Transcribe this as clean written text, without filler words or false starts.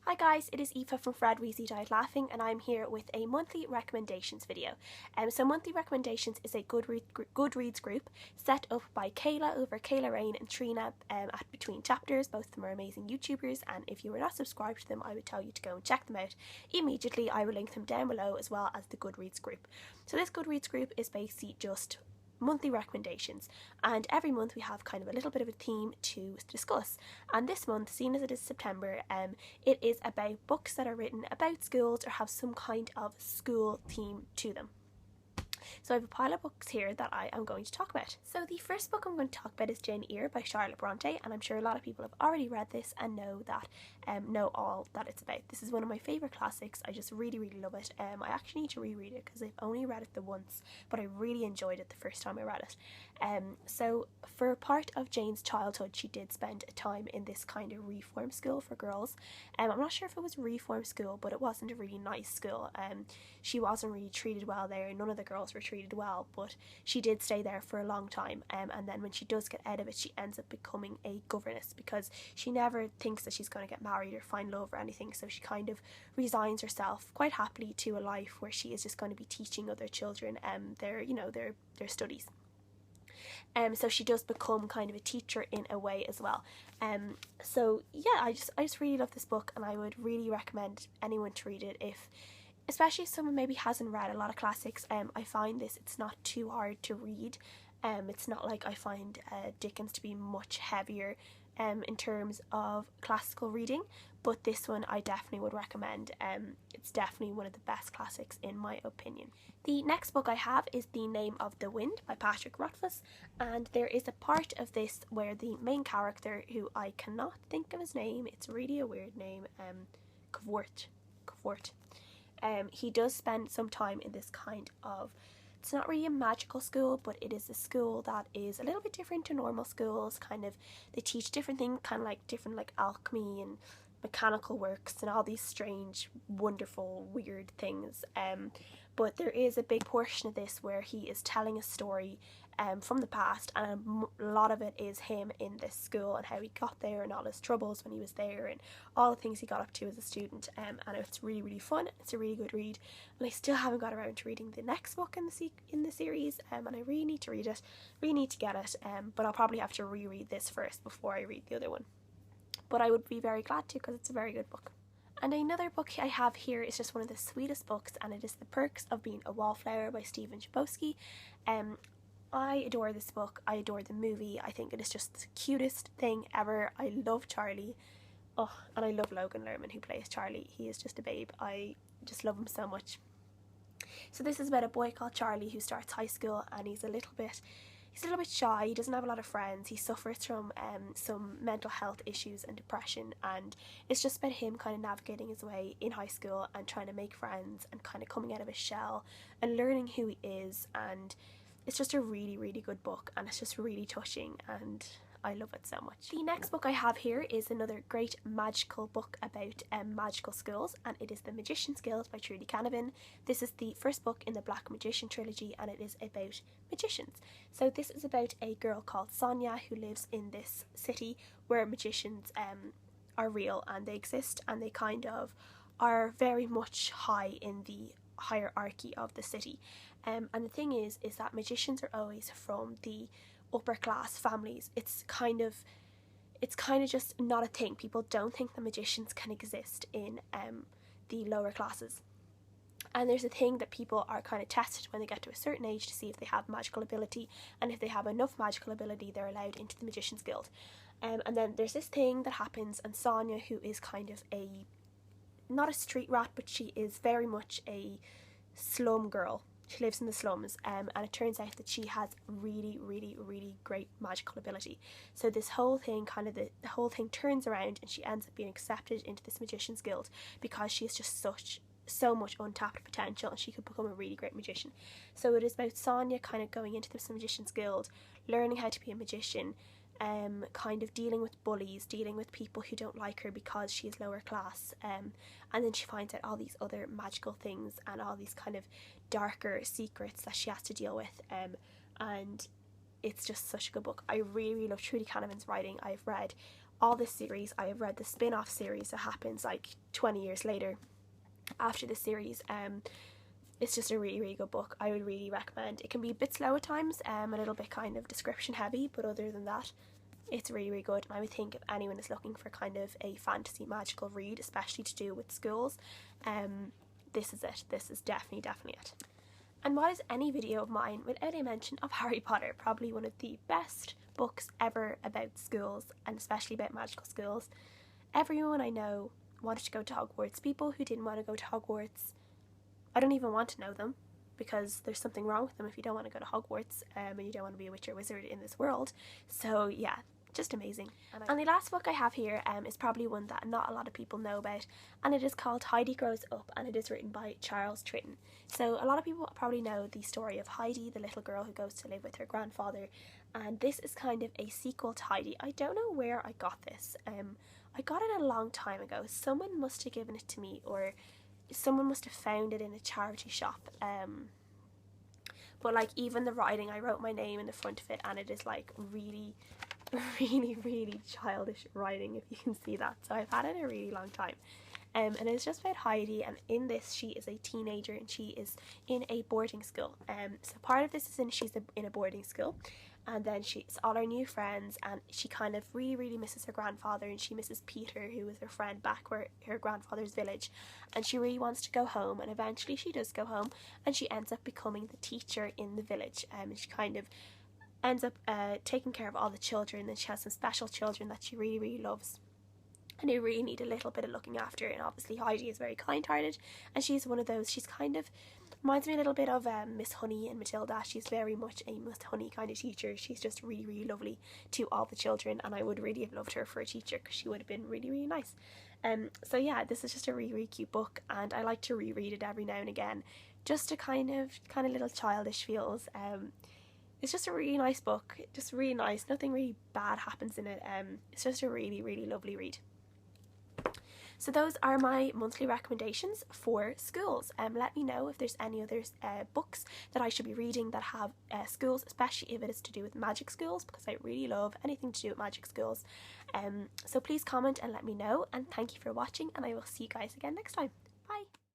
Hi guys, it is Aoife from Fred Weasley Died Laughing, and I'm here with a monthly recommendations video. So monthly recommendations is a Goodreads group set up by Kayla over Kayla, Rayne and Trina at Between Chapters. Both of them are amazing YouTubers, and if you are not subscribed to them, I would tell you to go and check them out immediately. I will link them down below, as well as the Goodreads group. So this Goodreads group is basically just monthly recommendations, and every month we have kind of a little bit of a theme to discuss, and this month, seeing as it is September, it is about books that are written about schools or have some kind of school theme to them. So I have a pile of books here that I am going to talk about. So the first book I'm going to talk about is Eyre by Charlotte Bronte, and I'm sure a lot of people have already read this and know all that it's about. This is one of my favourite classics. I just really love it. I actually need to reread it because I've only read it the once, but I really enjoyed it the first time I read it. So for part of Jane's childhood, she did spend a time in this kind of reform school for girls. I'm not sure if it was reform school, but it wasn't a really nice school. She wasn't really treated well there. None of the girls were treated well, but she did stay there for a long time, and then when she does get out of it, she ends up becoming a governess because she never thinks that she's going to get married or find love or anything, so she kind of resigns herself quite happily to a life where she is just going to be teaching other children their studies. So she does become kind of a teacher in a way as well. So yeah, I just really love this book, and I would really recommend anyone to read it, especially if someone maybe hasn't read a lot of classics. I find it's not too hard to read. It's not like I find Dickens to be much heavier in terms of classical reading, but this one I definitely would recommend. It's definitely one of the best classics in my opinion. The next book I have is The Name of the Wind by Patrick Rothfuss, and there is a part of this where the main character, who I cannot think of his name, it's really a weird name, Cavort. He does spend some time in this kind of, it's not really a magical school, but it is a school that is a little bit different to normal schools. Kind of, they teach different things, kind of like different like alchemy and mechanical works and all these strange, wonderful, weird things. But there is a big portion of this where he is telling a story from the past, and a lot of it is him in this school and how he got there and all his troubles when he was there and all the things he got up to as a student. And it's really fun. It's a really good read, and I still haven't got around to reading the next book in the series, and I really need to read it, really need to get it, but I'll probably have to reread this first before I read the other one. But I would be very glad to, because it's a very good book. And another book I have here is just one of the sweetest books, and it is The Perks of Being a Wallflower by Chbosky. I adore this book. I adore the movie. I think it is just the cutest thing ever. I love Charlie. Oh, and I love Logan Lerman, who plays Charlie. He is just a babe. I just love him so much. So this is about a boy called Charlie who starts high school, and he's a little bit shy. He doesn't have a lot of friends. He suffers from some mental health issues and depression, and it's just about him kind of navigating his way in high school and trying to make friends and kind of coming out of his shell and learning who he is. And it's just a really good book, and it's just really touching, and I love it so much. The next book I have here is another great magical book about magical schools, and it is The Magician's Guild by Trudi Canavan. This is the first book in the Black Magician trilogy, and it is about magicians. So this is about a girl called Sonia who lives in this city where magicians are real and they exist, and they kind of are very much high in the hierarchy of the city. And the thing is that magicians are always from the upper class families. It's kind of just not a thing. People don't think that magicians can exist in the lower classes. And there's a thing that people are kind of tested when they get to a certain age to see if they have magical ability, and if they have enough magical ability, they're allowed into the Magician's Guild. And then there's this thing that happens, and Sonia, who is kind of not a street rat, but she is very much a slum girl. She lives in the slums, and it turns out that she has really great magical ability. So this whole thing, kind of the whole thing turns around, and she ends up being accepted into this Magician's Guild because she has just so much untapped potential, and she could become a really great magician. So it is about Sonia kind of going into this Magician's Guild, learning how to be a magician, kind of dealing with bullies, dealing with people who don't like her because she is lower class, and then she finds out all these other magical things and all these kind of darker secrets that she has to deal with, and it's just such a good book. I really love Trudi Canavan's writing. I've read all this series. I have read the spin-off series that happens like 20 years later after the series. It's just a really, really good book. I would really recommend. It can be a bit slow at times, a little bit kind of description heavy, but other than that, it's really, really good. And I would think if anyone is looking for kind of a fantasy magical read, especially to do with schools, this is it. This is definitely it. And what is any video of mine without a mention of Harry Potter? Probably one of the best books ever about schools, and especially about magical schools. Everyone I know wanted to go to Hogwarts. People who didn't want to go to Hogwarts, I don't even want to know them, because there's something wrong with them if you don't want to go to Hogwarts and you don't want to be a witch or wizard in this world. So yeah, just amazing. And the last book I have here is probably one that not a lot of people know about, and it is called Heidi Grows Up, and it is written by Charles Tritten. So a lot of people probably know the story of Heidi, the little girl who goes to live with her grandfather, and this is kind of a sequel to Heidi. I don't know where I got this. I got it a long time ago. Someone must have given it to me, or someone must have found it in a charity shop. But like, even the writing, I wrote my name in the front of it, and it is like really childish writing, if you can see that. So I've had it a really long time. And it's just about Heidi, and in this she is a teenager and she is in a boarding school. So part of this is she's in a boarding school, and then she's all her new friends, and she kind of really misses her grandfather, and she misses Peter, who was her friend back where her grandfather's village, and she really wants to go home. And eventually she does go home, and she ends up becoming the teacher in the village, and she kind of ends up taking care of all the children, and she has some special children that she really loves, and they really need a little bit of looking after. And obviously Heidi is very kind-hearted, and she's one of those, she's kind of reminds me a little bit of Miss Honey and Matilda. She's very much a Miss Honey kind of teacher. She's just really lovely to all the children, and I would really have loved her for a teacher because she would have been really nice. So yeah, this is just a really cute book, and I like to reread it every now and again, just to kind of little childish feels. It's just a really nice book, just really nice. Nothing really bad happens in it. It's just a really lovely read. So those are my monthly recommendations for schools. Let me know if there's any other books that I should be reading that have schools, especially if it is to do with magic schools, because I really love anything to do with magic schools. So please comment and let me know, and thank you for watching, and I will see you guys again next time. Bye!